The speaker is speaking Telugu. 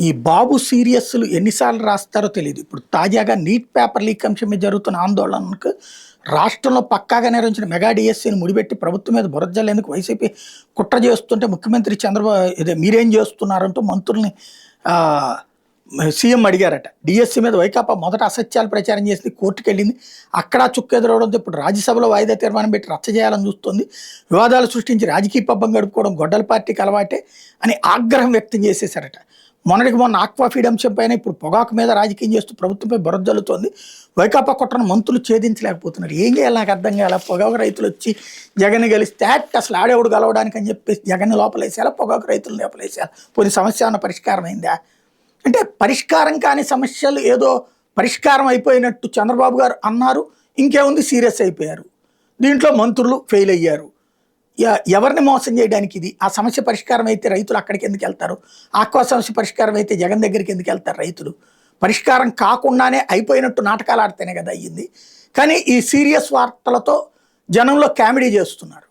ఈ బాబు సీరియస్లు ఎన్నిసార్లు రాస్తారో తెలియదు. ఇప్పుడు తాజాగా నీట్ పేపర్ లీక్ అంశం మీద జరుగుతున్న ఆందోళనకు రాష్ట్రంలో పక్కాగా నిర్వహించిన మెగా డిఎస్సీని ముడిపెట్టి ప్రభుత్వం మీద బురద జల్లేందుకు వైసీపీ కుట్ర చేస్తుంటే ముఖ్యమంత్రి చంద్రబాబు ఇదే మీరేం చేస్తున్నారంటూ మంత్రుల్ని సీఎం అడిగారట. డిఎస్సీ మీద వైకాపా మొదట అసత్యాలు ప్రచారం చేసింది, కోర్టుకు వెళ్ళింది. అక్కడ చుక్క ఎదురవడంతో ఇప్పుడు రాజ్యసభలో వాయిదా తీర్మానం పెట్టి రచ్చ చేయాలని చూస్తుంది. వివాదాలు సృష్టించి రాజకీయ పబ్బం గడుపుకోవడం గొడ్డల పార్టీకి అలవాటే అని ఆగ్రహం వ్యక్తం చేసేశారట. మొన్నటికి మొన్న ఆక్వా ఫీడ్ అంశంపైన ఇప్పుడు పొగాకు మీద రాజకీయం చేస్తూ ప్రభుత్వంపై బురద జల్లుతోంది. వైకాపా కుట్రను మంత్రులు ఛేదించలేకపోతున్నారు. ఏం చేయాలి నాకు అర్థం కాల. పొగాకు రైతులు వచ్చి జగన్ గెలిస్తే అసలు ఆడేవుడు గెలవడానికి అని చెప్పేసి జగన్ లోపలేసేయాలా, పొగాకు రైతులు లోపలేసేయాలి. కొన్ని సమస్య ఏమైనా పరిష్కారం అయిందా అంటే పరిష్కారం కాని సమస్యలు ఏదో పరిష్కారం అయిపోయినట్టు చంద్రబాబు గారు అన్నారు. ఇంకేముంది, సీరియస్ అయిపోయారు. దీంట్లో మంత్రులు ఫెయిల్ అయ్యారు. ఎవరిని మోసం చేయడానికి ఇది? ఆ సమస్య పరిష్కారం అయితే రైతులు అక్కడికి ఎందుకు వెళ్తారు? ఆక్వా సమస్య పరిష్కారం అయితే జగన్ దగ్గరికి ఎందుకు వెళ్తారు రైతులు? పరిష్కారం కాకుండానే అయిపోయినట్టు నాటకాలు ఆడితేనే కదా అయ్యింది. కానీ ఈ సీరియస్ వార్తలతో జనంలో కామెడీ చేస్తున్నారు.